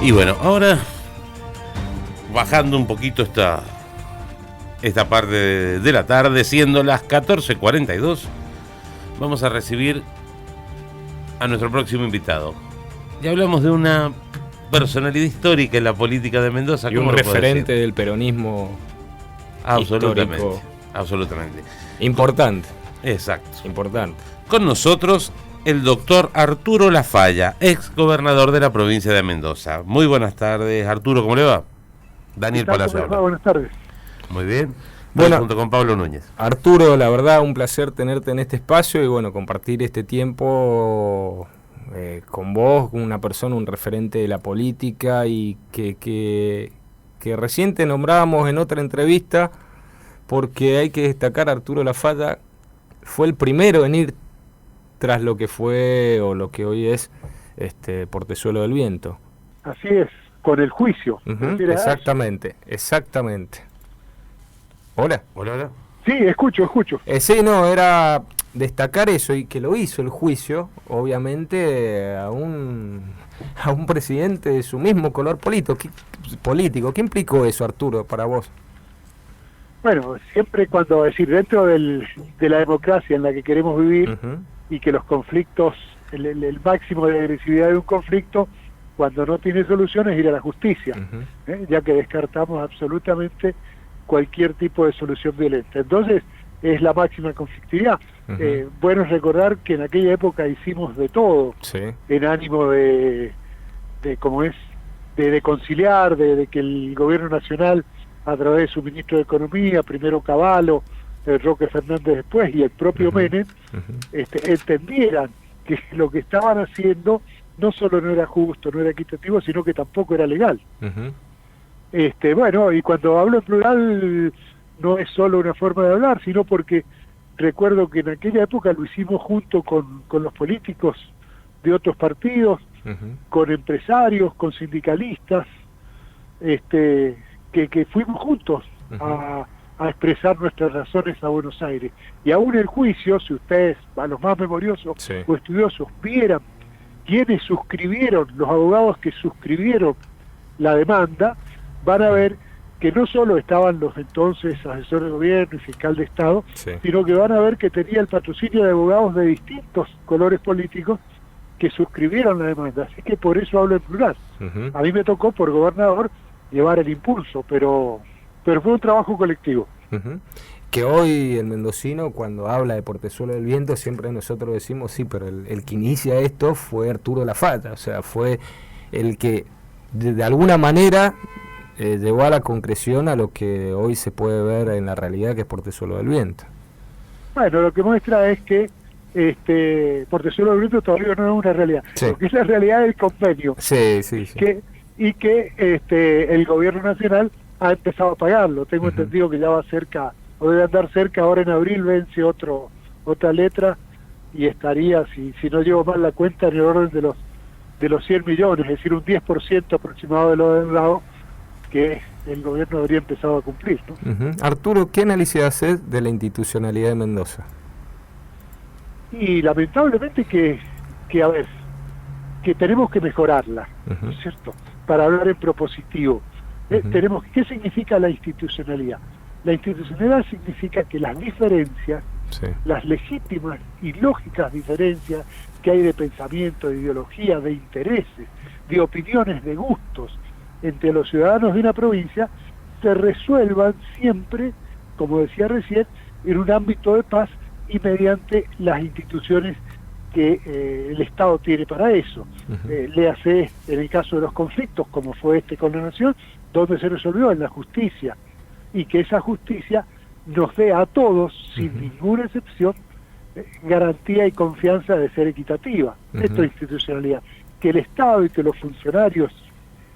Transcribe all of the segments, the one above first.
Y bueno, ahora bajando un poquito esta parte de la tarde, siendo las 14:42, vamos a recibir a nuestro próximo invitado. Y hablamos de una personalidad histórica en la política de Mendoza. Y un referente del peronismo absolutamente, histórico. Absolutamente. Importante. Exacto. Importante. Con nosotros el doctor Arturo Lafalla, ex gobernador de la provincia de Mendoza. Muy buenas tardes, Arturo, ¿cómo le va? Daniel Palacio habla. Buenas tardes. Muy bien. Bueno, junto con Pablo Núñez. Arturo, la verdad, un placer tenerte en este espacio y bueno, compartir este tiempo con vos, una persona, un referente de la política y que recién te nombrábamos en otra entrevista, porque hay que destacar, Arturo Lafalla fue el primero en ir tras lo que fue o lo que hoy es Portezuelo del Viento. Así es, con el juicio. Exactamente. Hola. Hola. Sí, escucho. Sí, no, era destacar eso y que lo hizo el juicio, obviamente, a un presidente de su mismo color político. ¿Qué implicó eso, Arturo, para vos? Bueno, siempre cuando dentro de la democracia en la que queremos vivir, y que los conflictos, el máximo de agresividad de un conflicto, cuando no tiene solución, es ir a la justicia, ya que descartamos absolutamente cualquier tipo de solución violenta. Entonces, es la máxima conflictividad. Bueno es recordar que en aquella época hicimos de todo, en ánimo de conciliar, de que el gobierno nacional, a través de su ministro de Economía, primero Cavallo, Roque Fernández después, y el propio Menem, entendieran que lo que estaban haciendo no solo no era justo, no era equitativo, sino que tampoco era legal. Bueno, y cuando hablo en plural no es solo una forma de hablar, sino porque recuerdo que en aquella época lo hicimos junto con los políticos de otros partidos, con empresarios, con sindicalistas, que fuimos juntos a expresar nuestras razones a Buenos Aires. Y aún el juicio, si ustedes, a los más memoriosos o estudiosos, vieran quiénes suscribieron, los abogados que suscribieron la demanda, van a ver que no solo estaban los entonces asesores de gobierno y fiscal de Estado, sino que van a ver que tenía el patrocinio de abogados de distintos colores políticos que suscribieron la demanda. Así que por eso hablo en plural. A mí me tocó, por gobernador, llevar el impulso, pero fue un trabajo colectivo. Que hoy el mendocino, cuando habla de Portezuelo del Viento, siempre nosotros decimos, sí, pero el que inicia esto fue Arturo Lafalla, o sea, fue el que de alguna manera llevó a la concreción a lo que hoy se puede ver en la realidad, que es Portezuelo del Viento. Bueno, lo que muestra es que Portezuelo del Viento todavía no es una realidad, porque es la realidad del convenio. Y que el gobierno nacional ha empezado a pagarlo. Tengo entendido que ya va cerca, o debe andar cerca, ahora en abril vence otra letra, y estaría, si no llevo mal la cuenta, en el orden de los 100 millones, es decir, un 10% aproximado de lo deudado que el gobierno habría empezado a cumplir, ¿no? Arturo, ¿qué análisis haces de la institucionalidad de Mendoza? Y lamentablemente que tenemos que mejorarla, ¿no es cierto? Para hablar en propositivo. ¿Qué significa la institucionalidad? La institucionalidad significa que las diferencias, las legítimas y lógicas diferencias que hay de pensamiento, de ideología, de intereses, de opiniones, de gustos entre los ciudadanos de una provincia, se resuelvan siempre, como decía recién, en un ámbito de paz y mediante las instituciones que el Estado tiene para eso. Léase en el caso de los conflictos, como fue con la Nación, donde se resolvió en la justicia, y que esa justicia nos dé a todos, sin ninguna excepción, garantía y confianza de ser equitativa. Esto es institucionalidad. Que el Estado y que los funcionarios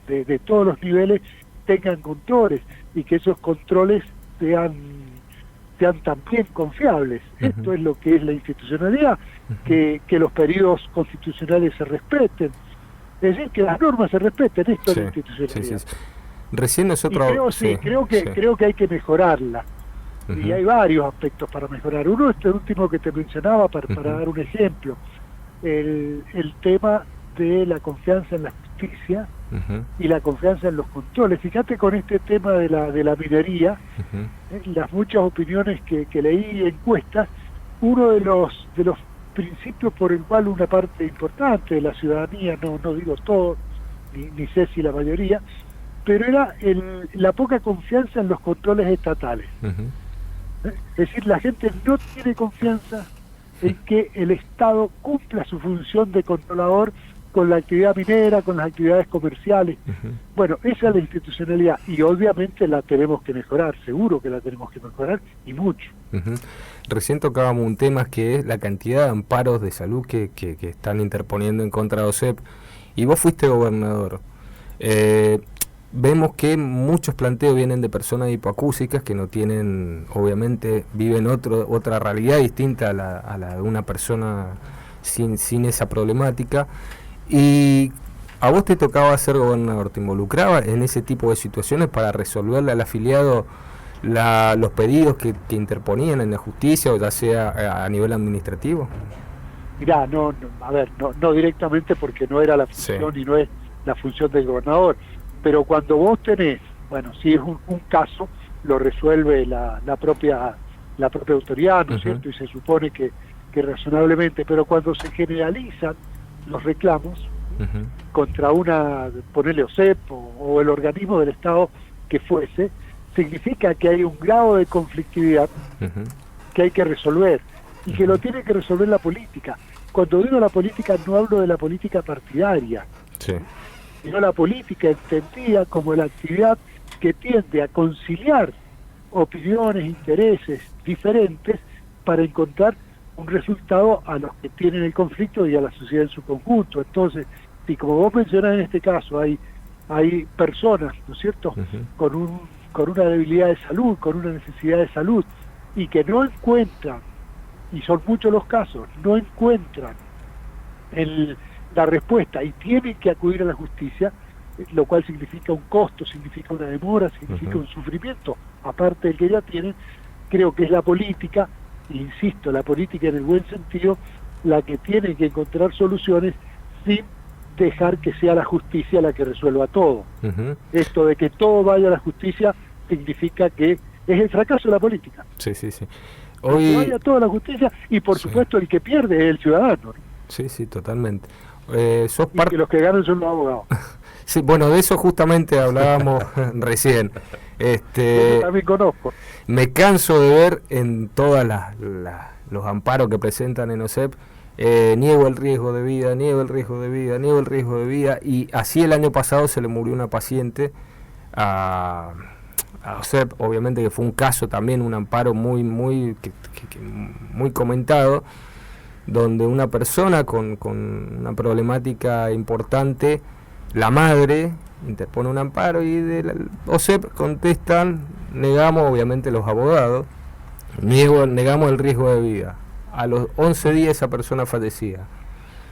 de todos los niveles tengan controles, y que esos controles sean también confiables. Esto es lo que es la institucionalidad, que los periodos constitucionales se respeten, es decir, que las normas se respeten. Esto es la institucionalidad. Recién nosotros... Creo que hay que mejorarla, y hay varios aspectos para mejorar. Uno, este último que te mencionaba, para dar un ejemplo, el tema de la confianza en la justicia y la confianza en los controles. Fíjate con este tema de la minería, las muchas opiniones que leí, encuestas, uno de los principios por el cual una parte importante de la ciudadanía, no digo todo, ni sé si la mayoría, pero era la poca confianza en los controles estatales. Es decir, la gente no tiene confianza en que el Estado cumpla su función de controlador con la actividad minera, con las actividades comerciales. Bueno, esa es la institucionalidad y obviamente la tenemos que mejorar, seguro que la tenemos que mejorar y mucho. Recién tocábamos un tema que es la cantidad de amparos de salud que están interponiendo en contra de OSEP, y vos fuiste gobernador. Vemos que muchos planteos vienen de personas hipoacúsicas que no tienen, obviamente, viven otra realidad distinta a la de una persona sin esa problemática. Y a vos te tocaba ser gobernador, ¿te involucrabas en ese tipo de situaciones para resolverle al afiliado los pedidos que interponían en la justicia, o ya sea a nivel administrativo? Mirá, no directamente, porque no era la función y no es la función del gobernador, pero cuando vos tenés, bueno, si es un caso, lo resuelve la propia autoridad, ¿no es cierto? Y se supone que razonablemente, pero cuando se generalizan los reclamos contra ponerle OSEP o el organismo del Estado que fuese, significa que hay un grado de conflictividad que hay que resolver y que lo tiene que resolver la política. Cuando digo la política, no hablo de la política partidaria, sino la política entendida como la actividad que tiende a conciliar opiniones, intereses diferentes para encontrar un resultado a los que tienen el conflicto y a la sociedad en su conjunto. Entonces, si como vos mencionás en este caso, hay personas, ¿no es cierto?, con una debilidad de salud, con una necesidad de salud, y que no encuentran, y son muchos los casos, no encuentran la respuesta y tienen que acudir a la justicia, lo cual significa un costo, significa una demora, significa un sufrimiento, aparte del que ya tienen. Creo que es la política, insisto, la política en el buen sentido, la que tiene que encontrar soluciones sin dejar que sea la justicia la que resuelva todo. Esto de que todo vaya a la justicia significa que es el fracaso de la política. Hoy que vaya toda la justicia, y por supuesto el que pierde es el ciudadano. Totalmente. Que los que ganan son los abogados. Sí, bueno, de eso justamente hablábamos recién. Yo también conozco. Me canso de ver en todas los amparos que presentan en OSEP, niego el riesgo de vida, niego el riesgo de vida, niego el riesgo de vida, y así el año pasado se le murió una paciente a OSEP, obviamente que fue un caso también, un amparo muy comentado, donde una persona con una problemática importante, la madre interpone un amparo y de la OSEP contestan: negamos, obviamente los abogados, negamos el riesgo de vida. A los 11 días esa persona fallecía.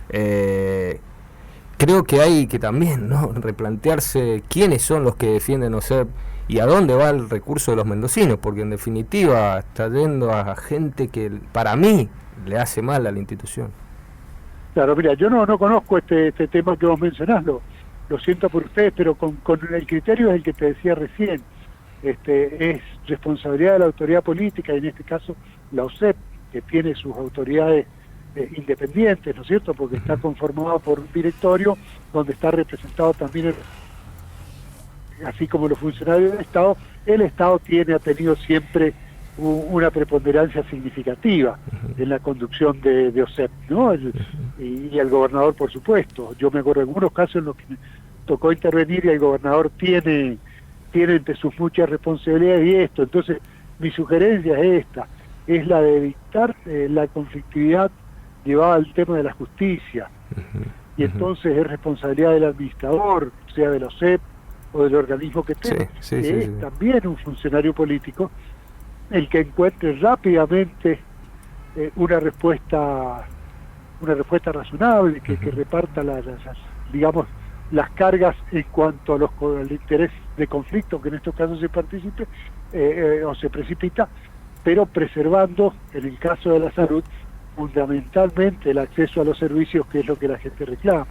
Creo que hay que también, ¿no?, replantearse quiénes son los que defienden OSEP y a dónde va el recurso de los mendocinos, porque en definitiva está yendo a gente que para mí le hace mal a la institución. Claro, mira, yo no conozco este tema que vos mencionás, lo siento por ustedes, pero con el criterio es el que te decía recién. Es responsabilidad de la autoridad política, y en este caso la OSEP, que tiene sus autoridades independientes, ¿no es cierto?, porque está conformado por un directorio donde está representado también, así como los funcionarios del Estado. El Estado ha tenido siempre una preponderancia significativa en la conducción de OSEP, ¿no? Y el gobernador, por supuesto. Yo me acuerdo de algunos casos en los que me tocó intervenir y el gobernador tiene entre sus muchas responsabilidades y esto. Entonces, mi sugerencia es esta, es la de evitar la conflictividad llevada al tema de la justicia. Y entonces es responsabilidad del administrador, sea de la OSEP o del organismo que tenga, que es también un funcionario político, el que encuentre rápidamente una respuesta razonable, que reparta las cargas en cuanto al interés de conflicto que en estos casos se participe o se precipita, pero preservando, en el caso de la salud, fundamentalmente el acceso a los servicios, que es lo que la gente reclama.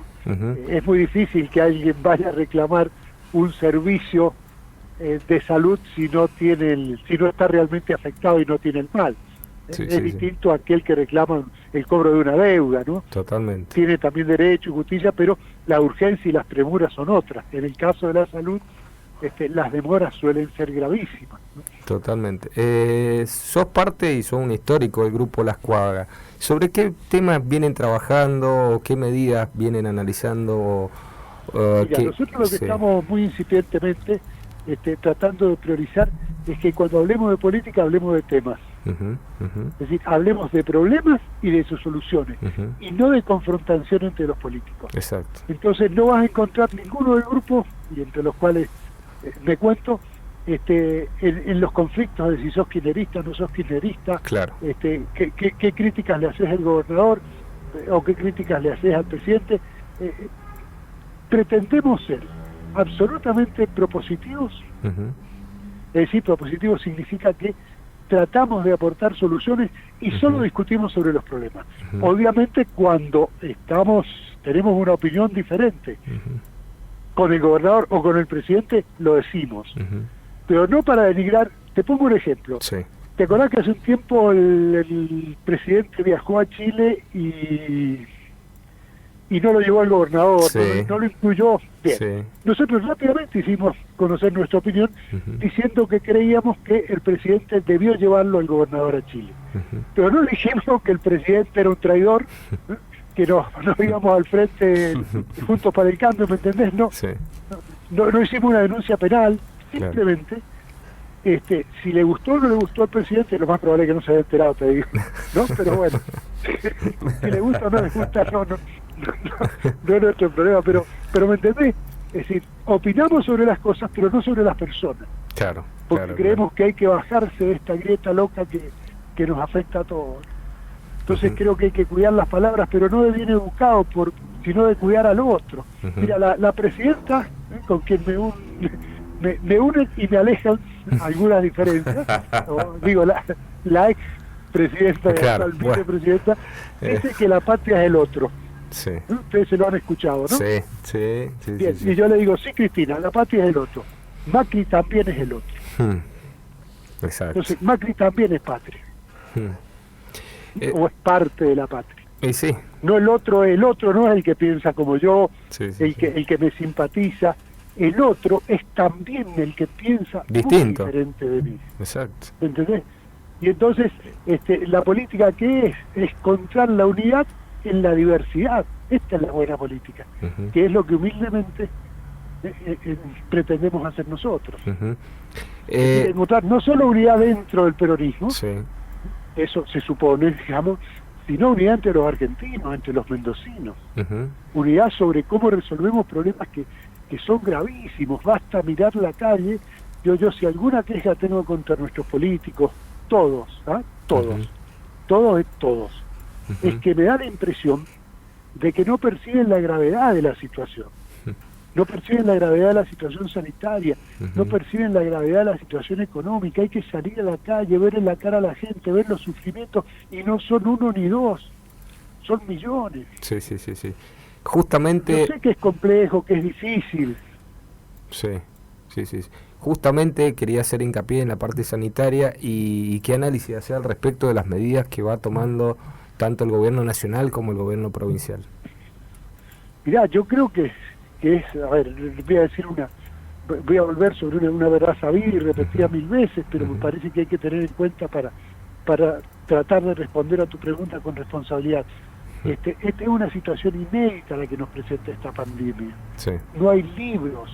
Es muy difícil que alguien vaya a reclamar un servicio de salud si no está realmente afectado y no tiene el mal. Es distinto a aquel que reclama el cobro de una deuda, ¿no? Totalmente. Tiene también derecho y justicia, pero la urgencia y las premuras son otras. En el caso de la salud, las demoras suelen ser gravísimas, ¿no? Totalmente. Sos parte y sos un histórico del Grupo La Escuadra. ¿Sobre qué temas vienen trabajando, qué medidas vienen analizando? Mira, nosotros lo que estamos muy incipientemente tratando de priorizar es que cuando hablemos de política hablemos de temas. Es decir, hablemos de problemas y de sus soluciones, y no de confrontación entre los políticos. Exacto. Entonces no vas a encontrar ninguno del grupo, y entre los cuales me cuento, en los conflictos de si sos kirchnerista o no sos kirchnerista, claro. Qué críticas le haces al gobernador o qué críticas le haces al presidente. Pretendemos ser absolutamente propositivos. Es decir, propositivo significa que tratamos de aportar soluciones y solo discutimos sobre los problemas. Obviamente cuando tenemos una opinión diferente con el gobernador o con el presidente, lo decimos. Pero no para denigrar. Te pongo un ejemplo. Sí. ¿Te acordás que hace un tiempo el presidente viajó a Chile y no lo llevó al gobernador, sí, no lo incluyó? Bien. Sí. Nosotros rápidamente hicimos conocer nuestra opinión diciendo que creíamos que el presidente debió llevarlo al gobernador a Chile. Pero no dijimos que el presidente era un traidor, que nos íbamos al frente juntos para el cambio, ¿me entendés? No, sí. no hicimos una denuncia penal, simplemente, si le gustó o no le gustó al presidente, lo más probable es que no se haya enterado, te digo, ¿no? Pero bueno, si le gusta o no le gusta, no es nuestro problema, pero ¿me entendés? Es decir, opinamos sobre las cosas, pero no sobre las personas. Claro. Porque creemos que hay que bajarse de esta grieta loca que nos afecta a todos. Entonces creo que hay que cuidar las palabras, pero no de bien educado, sino de cuidar al otro. Mira, la presidenta, con quien me unen y me alejan algunas diferencias, digo, la ex presidenta y actual vicepresidenta, dice que la patria es el otro. Sí. Ustedes se lo han escuchado, ¿no? Sí. Bien, y yo le digo, sí, Cristina, la patria es el otro. Macri también es el otro. Exacto. Entonces, Macri también es patria. O es parte de la patria. Sí. No el otro no es el que piensa como yo, el que me simpatiza. El otro es también el que piensa distinto, muy diferente de mí. Exacto. ¿Entendés? Y entonces, la política, ¿qué es? Es encontrar la unidad en la diversidad. Esta es la buena política, que es lo que humildemente pretendemos hacer nosotros. Encontrar no solo unidad dentro del peronismo, eso se supone, digamos, sino unidad entre los argentinos, entre los mendocinos. Unidad sobre cómo resolvemos problemas que son gravísimos. Basta mirar la calle. Yo si alguna queja tengo contra nuestros políticos, todos, es que me da la impresión de que no perciben la gravedad de la situación. No perciben la gravedad de la situación sanitaria, no perciben la gravedad de la situación económica. Hay que salir a la calle, ver en la cara a la gente, ver los sufrimientos, y no son uno ni dos, son millones. Sí. Justamente... Yo sé que es complejo, que es difícil. Sí. Justamente quería hacer hincapié en la parte sanitaria y qué análisis hacer al respecto de las medidas que va tomando tanto el gobierno nacional como el gobierno provincial. Mirá, yo creo que es, a ver, voy a volver sobre una verdad sabida y repetida 1000 veces, pero me parece que hay que tener en cuenta para tratar de responder a tu pregunta con responsabilidad. Esta es una situación inédita la que nos presenta esta pandemia. No hay libros,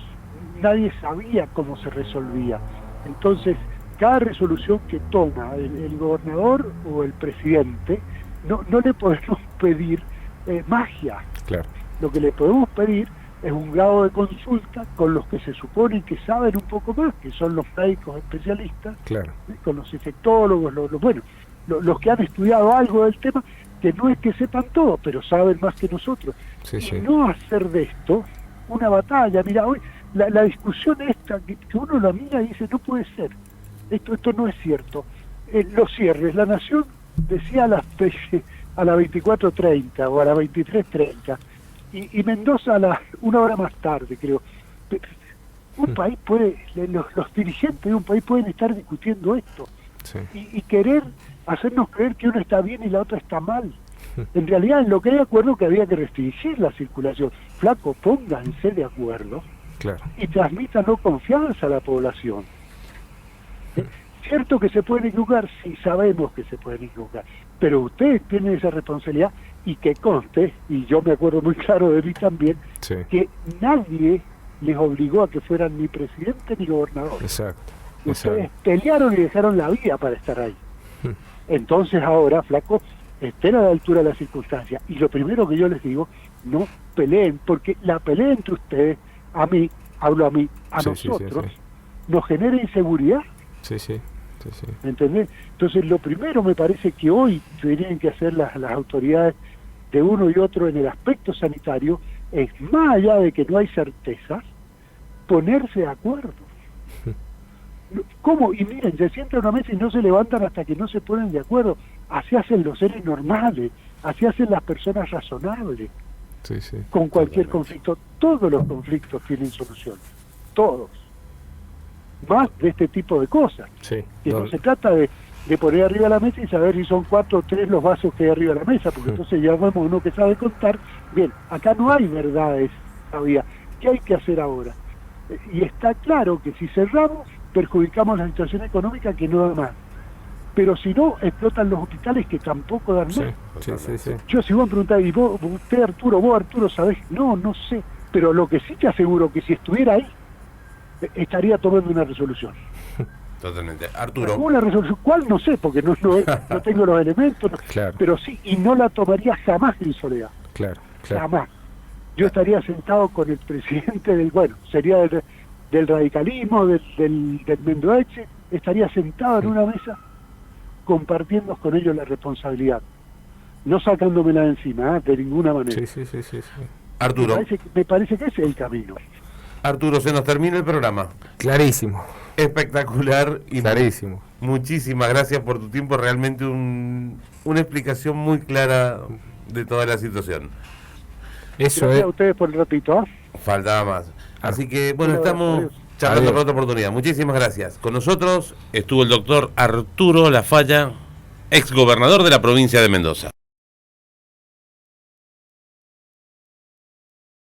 nadie sabía cómo se resolvía. Entonces, cada resolución que toma el gobernador o el presidente, no le podemos pedir magia. Claro. Lo que le podemos pedir es un grado de consulta con los que se supone que saben un poco más, que son los médicos especialistas, con los infectólogos, los que han estudiado algo del tema, que no es que sepan todo, pero saben más que nosotros. Y no hacer de esto una batalla. Mira, hoy la discusión esta, que uno la mira y dice, no puede ser, esto no es cierto. Los cierres, la Nación decía a las 24:30 o a las 23:30, y Mendoza una hora más tarde, creo. Un país puede, los dirigentes de un país pueden estar discutiendo esto y querer hacernos creer que uno está bien y la otra está mal. En realidad, en lo que hay acuerdo que había que restringir la circulación. Flaco, pónganse de acuerdo y transmítanlo confianza a la población. Cierto que se pueden equivocar, sí sabemos que se pueden equivocar, pero ustedes tienen esa responsabilidad y que conste, y yo me acuerdo muy claro de mí también, que nadie les obligó a que fueran ni presidente ni gobernador. Ustedes pelearon y dejaron la vida para estar ahí. Entonces ahora, flaco, estén a la altura de las circunstancias. Y lo primero que yo les digo, no peleen, porque la pelea entre ustedes, a nosotros, nos genera inseguridad. ¿Me entendés? Entonces lo primero me parece que hoy tendrían que hacer las autoridades de uno y otro en el aspecto sanitario, es más allá de que no hay certezas, ponerse de acuerdo. ¿Cómo? Y miren, se sientan a una mesa y no se levantan hasta que no se ponen de acuerdo. Así hacen los seres normales, así hacen las personas razonables. Con cualquier conflicto, todos los conflictos tienen solución, todos. Más de este tipo de cosas. Que no se trata de poner arriba la mesa y saber si son 4 o 3 los vasos que hay arriba de la mesa, porque entonces ya vemos uno que sabe contar. Bien, acá no hay verdades todavía. ¿Qué hay que hacer ahora? Y está claro que si cerramos, perjudicamos la situación económica que no da más. Pero si no, explotan los hospitales que tampoco dan más. Yo, si vos me preguntás, ¿y vos, Arturo, sabés? No sé. Pero lo que sí te aseguro que si estuviera ahí, estaría tomando una resolución. Totalmente. Arturo. ¿Cómo la resolución? ¿Cuál? No sé, porque no tengo los elementos. Pero sí, y no la tomaría jamás en soledad. Jamás. Yo estaría sentado con el presidente sería del radicalismo, del Mendoeche, estaría sentado en una mesa compartiendo con ellos la responsabilidad, no sacándomela de encima, de ninguna manera. Arturo. Me parece que ese es el camino. Arturo, se nos termina el programa. Clarísimo. Espectacular y clarísimo. Muchísimas gracias por tu tiempo, realmente una explicación muy clara de toda la situación. Gracias a ustedes por el ratito. Faltaba más. Así que, bueno, estamos charlando por otra oportunidad. Muchísimas gracias. Con nosotros estuvo el doctor Arturo Lafalla, ex gobernador de la provincia de Mendoza.